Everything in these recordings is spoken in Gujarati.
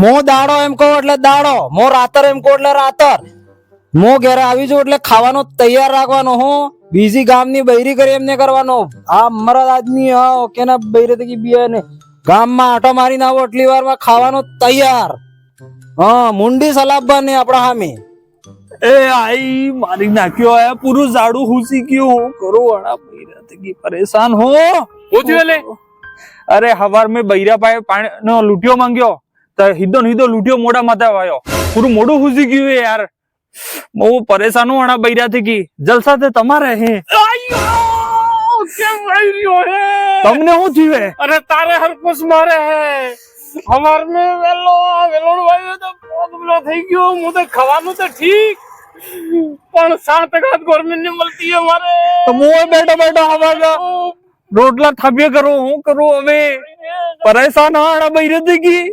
મો દાડો એમ કહો એટલે દાડો, મો રાતર એમ કહો એટલે રાતર. મો ઘરે આવી જાઉં એટલે ખાવાનો તૈયાર રાખવાનો. હું બીજી ગામની બૈરી કરી એમને કરવાનો. આ મરદ આદમી હા કેના બૈરે તકી બિયા ને ગામમાં આટો મારીને આવો એટલી વારમાં ખાવાનો તૈયાર. હા મુંડી સલાબવાની આપડા સામે. એ આઈ મારી નાખ્યો હે પૂરું ઝાડુ હુસી ગયું. હું કરું વાળા બૈરા તકી પરેશાન હો. અરે હવાર મેં બૈરા પાસે પાણી નો લૂંટ્યો માંગ્યો તો હીધો લૂંટ્યો મોઢા માથે આવ્યો. પૂરું મોઢું હુસી ગયું હે યાર. બહુ પરેશાન હું આના બૈરા થી. જલસા તે તમારે હે. કેમ આવી રહ્યો હે? તમને શું થયું હે? અરે તારે હરકુસ મારે હે. હવાર મે વેલોડ વાયો તો પ્રોબ્લેમ થઈ ગયો. હું તો ખાવાનું તો ઠીક પણ 7 ગવર્મેન્ટ ને મળતી હે મારે. તો હું બેઠો હવાર રોટલા થાબ્ય કરું. હું કરું હવે? પરેશાન આના બૈરા થી.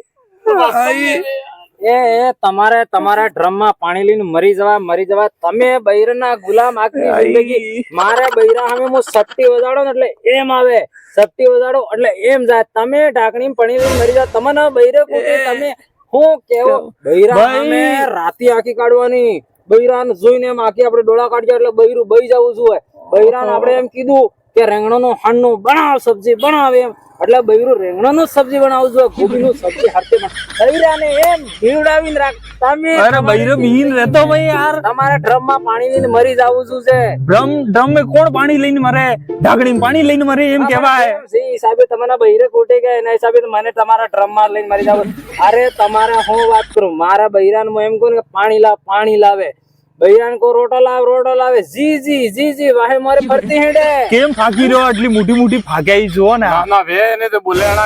એ તમારે તમારા ડ્રમ માં પાણી લઈને મરી જવા. તમે બૈરના ગુલામ આખી જિંદગી. મારે બૈરા સામે હું સટ્ટી વજાડો ને એટલે એમ આવે, સટ્ટી વજાડો એટલે એમ જાય. તમે ઢાંકણી પાણી લઈને મરી જાવ. તમને બૈરે તમે હું કેવો બૈરા સામે રાતી આખી કાઢવાની. બૈરાને જોઈને એમ આખી આપણે ડોળા કાઢ્યા એટલે બૈરું બઈ જવું જોઈએ. બૈરાને આપણે એમ કીધું કે રેંગણાનું હાંડનું બનાવ, સબ્જી બનાવે એમ એટલે બૈરું રેંગણાનું સબ્જી બનાવવું જોઈએ. ગોબીનું સબ્જી હાથે બૈરાને એમ ભીવડાવીને રાખ. તમે અરે બૈરો બીન રહેતો ભાઈ યાર. તમારે ડ્રમ માં પાણી લઈને મરી જવું શું છે? ડ્રમ में કોણ પાણી લઈને મરે? ઢાંકણી પાણી લઈને મરે એમ કેવાય. જે હિસાબે તમારા બૈરે કોટે ગયા એના હિસાબે મને તમારા ડ્રમ માં લઈને મરી જાવ. અરે તમારે હું વાત કરું, મારા બૈરાને હું એમ કહું કે પાણી લાવે. બૈરાન કો રોટો લાવે. જી વાહે મારે ફરતી હેડે. કેમ ફાકી રહ્યો? આટલી મોટી ફાક્યાઈ જો ને. ના વે એને તો બોલેણા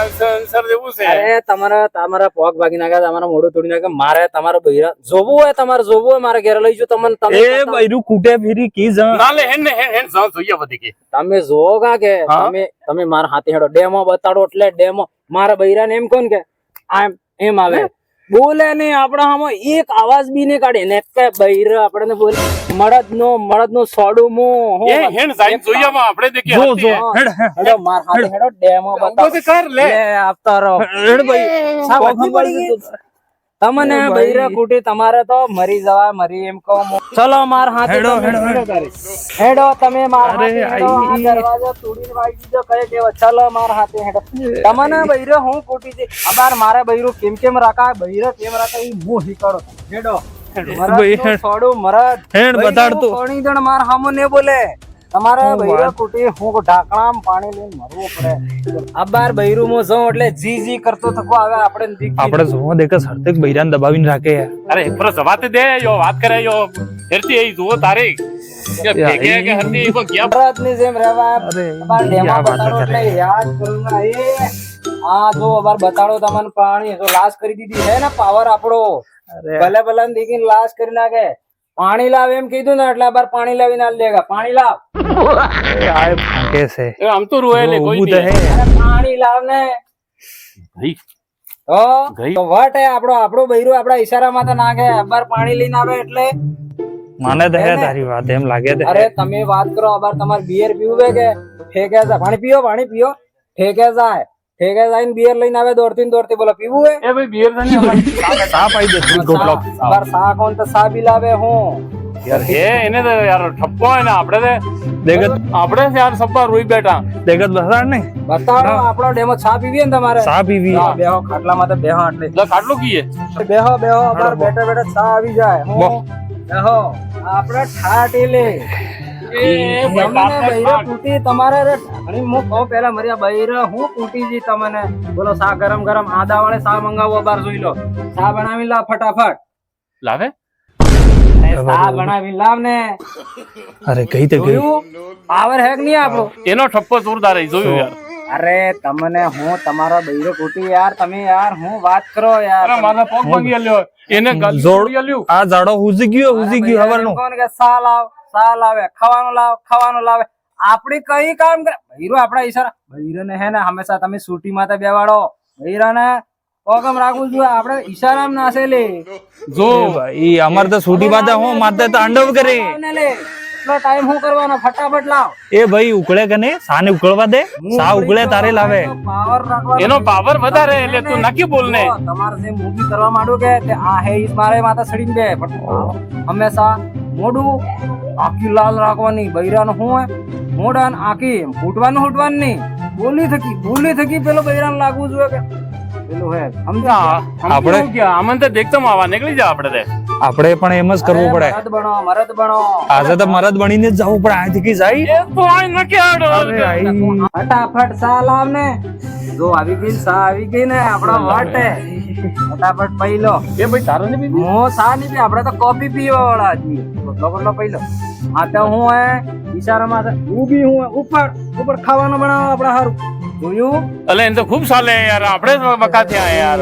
સર દેવું છે. અરે તમારા પોગ ભાગી નાખ્યા, તમારા મોઢું તોડી નાખ્યા. મારે તમારા બૈરા જોવું હોય મારે ઘરે લઈ જાઉં તમને. એ બૈરું કૂટે ફેરી કી જ ના લે હેન જાવ જોઈએ બધી કે તમે જોગા કે તમે મારા હાથે હેડો ડેમો બતાડો એટલે ડેમો. મારા બૈરાને એમ કોણ કે એમ આવે બોલે નહીં. આપડા આમાં એક અવાજ બી નહીં કાઢે ને કે બૈરા આપણે બોલે મળદ નો સોડું મો હેન સાઈન જોઈએ આપણે દેખી જો હેડો માર હાથે હેડો ડેમો બતાવો કર લે આપતા રહો. હેડ ભાઈ સાવધી પડી ગઈ તમને બૈરા કુટી. તમારે તો મરી જવા મરી એમ કહો. ચલો માર હાથે હેડો તમે માર હાથે હેડો. આ દરવાજો તોડીને વાગી દીધો કહે કેવો. ચલો માર હાથે હેડો. તમને બૈરો હું કુટી છે અબાર મારે બૈરું કેમ રાખાય બૈરો કેમ રાખાય ઈ હું હીકડો. હેડો મરદ છોડું મરદ હેડ બતાડતો પાણી દણ માર હામો ને બોલે. તમારે બૈરા કુટી હું ઢાંકણામાં પાણી લઈને મરવું પડે. અબાર બૈરું મો જઉં એટલે જી કરતો થકો આવે. આપણે જોવો દેખે સરતેક બૈરાને દબાવીને રાખે. અરે પર સવાતે દે યો વાત કરે યો હેરતી એ જુઓ તારી કે ભેગે કે હરતી કો ગયા ભારતની જેમ રહેવા. અબાર ડેમો બતાડો એટલે યાદ કરું ના. એ આ જો અબાર બતાડો તમને પાણી તો લાશ કરી દીધી છે ને પાવર આપણો. ભલે દીકીને લાશ કરી નાખે. પાણી લાવ એમ કીધું ને એટલે અબાર પાણી લાવીને આલ દેગા. પાણી લાવ. આય ફાકે છે આમ તો રોય લે કોઈ નહીં. પાણી લાવ ને ભાઈ તો વટ હે આપણો બૈરું આપડા ઈશારામાં તો નાખે. અબાર પાણી લઈને આવે એટલે મને તો હે તારી વાત એમ લાગે છે. અરે તમે વાત કરો. અબાર તમારે બિયર પીવું કે ઠેકે જાય પાણી પીઓ ઠેકે જાય બિયર લઈને આવે દોડતી બોલો પીવું હે? એ ભાઈ બિયર નહીં સા પાઈ દે ગોટલો. અબાર સા કોણ તો સા બી લાવે હું યાર હે એને તો યાર ઠપ્પો હે ને આપણે યાર સબ્બા રોઈ બેઠા દેખત બસાડ ને બતાડો. આપણો ડેમો ચા પીવી ને તમારે સા પીવી. બેહો ખાટલામાં તો બેહો એટલે લે ખાટલું કીએ બેહો અબાર બેઠા ચા આવી જાય. હું બેહો આપણે ઠાટી લે. તમારે પેલા મર્યા બૈરા હું કૂટી તમને બોલો. સા ગરમ આદા વાળે સા મંગાવો. બાર જોઈ લો. સા બનાવી લાવ ફટાફટ. લાવે સા બનાવી લાવ ને. અરે કઈ તે ગયું પાવર હેક નહીં આપણો. એનો ઠપ્પો જોરદાર જોયું યાર. અરે તમને હું તમારા બૈરો કૂટી યાર. તમે યાર હું વાત કરો યાર. અરે મારા પગ ભાગી આલ્યો એને જોડ આ ઝાડો હુજી ગયો હવારનું. કોણ કે સા લાવે ખાવાનું લાવે. આપડી કઈ કામ કરે બૈરો આપડા ઈશારા. બૈરો ને હે ને હંમેશા તમે સૂટી માં બેવાડો. બૈરા ને પોગમ રાખવું જોઈએ. આપડે ઈશારામ નાસે લે જો ભાઈ અમાર તો સૂટી બાદ હું માતે તો અંડવ કરે. એટલો ટાઈમ શું કરવાનો ફટાફટ લાવ એ ભાઈ ઉકળે કે નહીં સાને ઉકળવા દે સા ઉકળે તારે લાવે પાવર રાખવાનો એનો પાવર વધારે એટલે તું નક્કી બોલ ને તમારે જે મૂવી કરવા માંડ્યું કે તે આ હે ઈ મારે માથા સડીને બે પણ હંમેશા મોઢું આખી લાલ રાખવાની બૈરાનું શું હોય મોઢા ને આખી ફૂટવાનું નહીં બોલી થકી પેલો બૈરાને લાગવું જોઈએ કે પેલું હે સમજા આપણે આમન તો દેખતો આવા નીકળી જા આપણે તે આપણે પણ એમ જ કરવું પડે મરદ બનો આજે તો મરદ બનીને જ જવું પડે અહીંથી કી જાય એ તો આય નકે આડો અરે આઈ. ફટાફટ સા લાવ ને જો આવી ગઈ સા આવી ગઈ ને આપડા વટ ફટાફટ પી લો એ ભાઈ તારો ને બી હું સા નહીં પી આપણે તો કોફી પીવા વાળા છીએ બટલો પી લો આ તો હું હે ઈશારામાં ઊભી હું ઉપર ખાવાનું બનાવો આપડા હારું જોયું અલે એને તો ખૂબ સાલે યાર આપણે જ બકા થયા યાર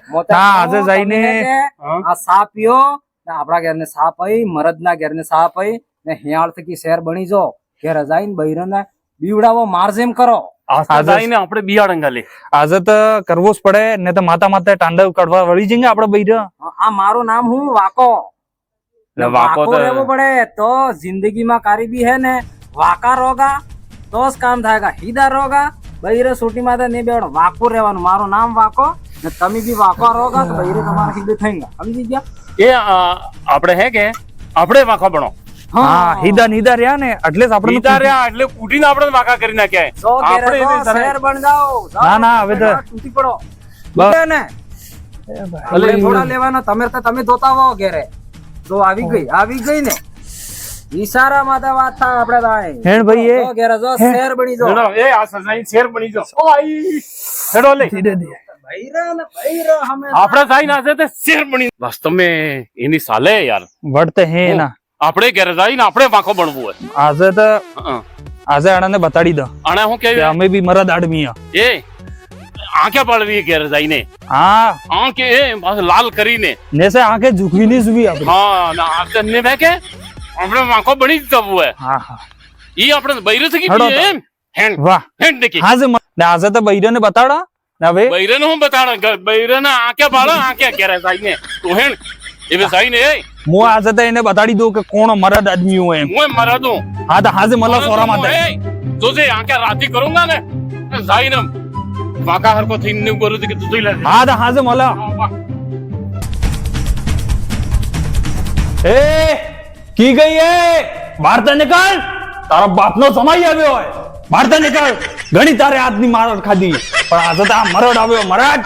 હા, આજે જઈને આ સા પીઓ ને આપડા ઘેર ને સા પઈ મરદ ના ઘેર ને સા પઈ ને હિયાળ થકી શેર બની જો ઘેર જઈને બૈરને બીવડાવો મારઝેમ કરો આજે આપણે બિયાડંગા લે આજે તો કરવું જ પડે ને તો માતા માતા તાંડવ કાઢવા વળી જઈએ આપડે બૈરા આ મારું નામ હું વાકો વાકો તો રહેવું પડે તો જિંદગીમાં કારીબી હે ને વાકા રોગા તો જ કામ થાયગા હીદા રોગા બૈરે સોટી માં નહીં બેવાનો વાકો રહેવાનું મારું નામ વાકો ને તમે બી વાકો રોગા તો બૈરે તમારા હીદે થઈ ગયા સમજી ગયા એ આપણે હે કે આપણે વાંખો બનો હા હીદા રહ્યા ને એટલે જ આપણે પીતા રહ્યા એટલે કૂટીને આપણે વાંકા કરી નાખ્યા તો આપણે ઘેરે એને તો શહેર બન જાઓ ના, હવે તો તૂટી પડો બસ. તૂટે ને એટલે થોડા લેવાનો તમે ધોતા હો ઘેરે તો આવી ગઈ ને ઈશારામાં તો વાત થાય આપણે થાય હેણ ભાઈ એ તો ઘેરે જો શહેર બની જો હેડો, એ આ સજાઈ શેર બની જો ઓ આઈ હેડો લે બૈરા હમે આપણે જાય ના છે તે શેર બની વાસ્તવ મેં એની સાલે યાર વળતે હે ના આપણે ઘરે જઈને આપણે વાંખો બનવું હોય આજે તો હં. આજે આણાને બતાડી દો આને હું કે કેવી અમે બી મરદ આદમી હે. એ આંખે પાડવી ઘેર જઈને હા આંખે એ પાછું લાલ કરીને ને સે આંખે ઝુકવી નહીં સુવી આપણે હા ના આંખને બે કે આપણે વાંખો બની જ જવું હોય હા હા ઈ આપણે બૈરે થી હેડો કીધી એમ હેન્ડ વાહ હેન્ડ દેખી આજે ને આજે તો બૈરાને બતાડા ને હવે બૈરે હું બતાડ બૈરે ના આંખે પાડો આંખે ઘેરે જઈને તો હેન્ડ એ જઈને એ હું આજે તો એને બતાડી દઉં કે કોણ મરદ આદમી હોય એમ હું મરા દઉં હા તો હાજે મલા સોરા માતે જોજે આંખે રાતી કरूंगा ને જઈને વાંકા હરકો થઈને કરું કે તું જોઈ લે હા તો હાજે મલા એ કી ગઈ એ બહાર તો નીકળ તારા બાપનો સમય આવ્યો હોય બહાર તો નીકળ ઘણી તારે આજની મારડ ખાધી પણ આજે તો આ મરડ આવ્યો મરડ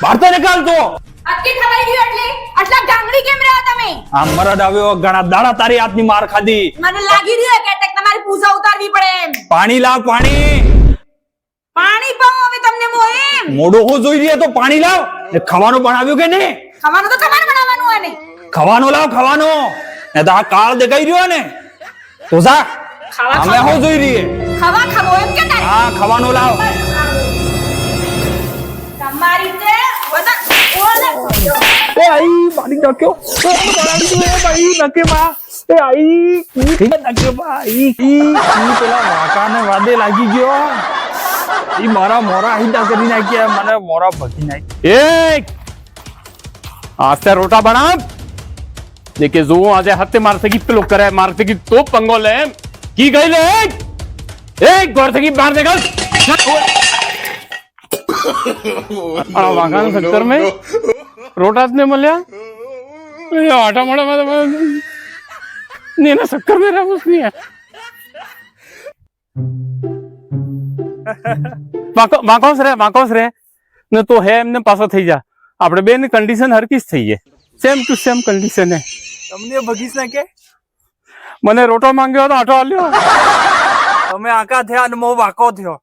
બહાર તો નીકળ તો અટકી ખવાઈ ગયું એટલે આટલા ગાંગડી કેમ રહ્યા તમે આ મરડ આવ્યો ઘણા દાડા તારી આજની માર ખાધી મને લાગી રહ્યું કે તમારી પૂજા ઉતારવી પડે એમ પાણી લાવ પાણી પાણી પાઉં હવે તમને મોએમ મોઢું હું જોઈ રહી તો પાણી લાવ ને ખાવાનું બનાવ્યું કે નહીં ખાવાનું તો તમારે બનાવવાનું હોય ને ખાવાનું લાવ ખાવાનું ને તો આ કાળ દેખાઈ રહ્યો ને તો જા અમે હું જોઈ રહીએ ખાવા ખાવો એમ કે તારે હા ખાવાનું લાવ તમારી તે બધા એ આઈ પાણી નાખ્યો એ ભાઈ નકે માં એ આઈ નકે ભાઈ પેલા વાકાને વાદે લાગી ગયો ઈ મારા મોરા હિંદા કરી નાખ્યા મને મોરા ભગી નાખી એ આસ્તે રોટા બનાવ દેખે જો આજે હત્તે મારસે की પેલો કરે મારસે की तो पंगो ले की गई ले ए गौर से की बाहर निकल आ वागा ने चक्कर में रोटास ने मल्या ये आटा मड़ा में नहीं ना चक्कर में रहा कुछ नहीं है વાંકોસ રે ને તો હે એમને પાછો થઈ જા આપણે બે ની કન્ડિશન હરકી જ થઈ છે સેમ ટુ સેમ કન્ડિશન હે તમને ભગીશ ને કે મને રોટો માંગ્યો તો આટો આલ્યો તમે આકા થયા અને મો વાકો થયો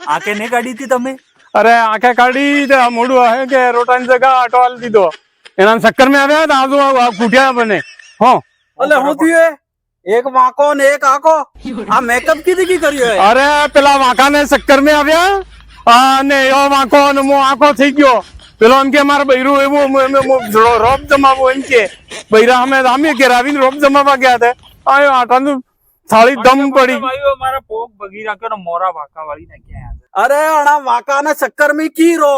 આકે ને કાઢી હતી તમે અરે આંખે કાઢી તે આ મોઢું હે કે રોટાની જગ્યા આટો આલી દીધો એના ચક્કર में આવ્યા તો આજુ કૂટ્યા બને હો અલે હું થયું એક વાકો ને એક આકો આ મેકઅપ કીધી કર્યો અરે પેલા વાંકાને ચક્કર में આવ્યા અને એવો વાંકો અને મો આંખો થઈ ગયો પેલો એમ કે મારે બૈરું એવું રોપ જમાવો એમ કે બૈરા અમે આમીએ કે આવીને રોપ જમાવા ગયા હતા આયો આટાનું થાળી દમ પડી મારા પોક ભગી રાખ્યો ને મોરા વાકા વાળી નાખ્યા અરે અણા વાકાના ચક્કર में की रो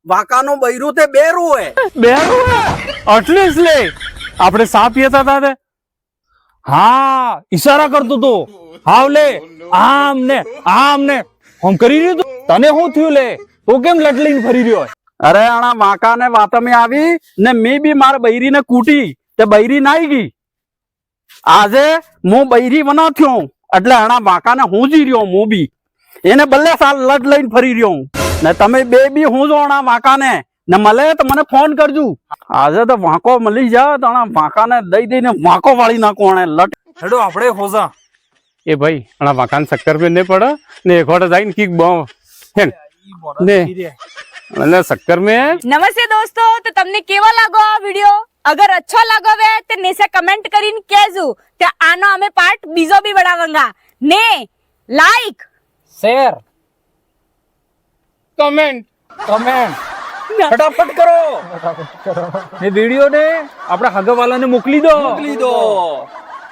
વાકાનો બૈરું તે બેરું હે બેરું એટલે જ લે આપણે સા પીતા હતા તે હા ઈશારા કરતો તો હાવ લે આમ ને આમ કરી રહ્યો તું તને શું થયું લે તું કેમ લટલીને ફરી રહ્યો અરે આણા વાંકા ને વાતમે આવી ને મેં બી મારા બૈરી ને કૂટી તે બૈરી નાઈ ગઈ આજે હું બૈરી બના થયો એટલે આણા વાંકા ને હું જી રહ્યો હું બી એને બલ્લે સાલ લટ લઈને ફરી રહ્યો ને તમે બે બી હું જો આણા વાંકા ને મળે તો મને ફોન કરજો આજે તો વાંકો મળી જાય તો આણા વાંકા ને દઈ દઈને વાંકો વાળી નાખો આણે લટ હેડો આપણે હોજા એ ભાઈ આના વાંકાને ચક્કર में नहीं पड़ा ने एक और जाइन किक बो है ने એટલે ચક્કર में નમસ્તે દોસ્તો, તો તમને કેવો લાગો આ વિડિયો? અગર અચ્છો લાગો વે તો નીચે કમેન્ટ કરીને કહેજો કે આનો અમે પાર્ટ બીજો બી બનાવાંગા ને લાઈક શેર कमेंट ફટાફટ કરો ને વિડિયો ને આપણા હગાવાલાને મોકલી દો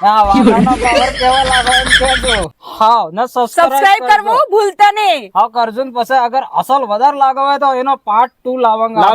હા વાંકાનો પાવર કેવા લાગે એમ કહેજો. હા ને સબસ્ક્રાઇબ કરવું ભૂલતા નહીં. હા કરજો ને પછી અગર અસલ વધારે લાગે હોય તો એનો પાર્ટ 2 લાવંગા.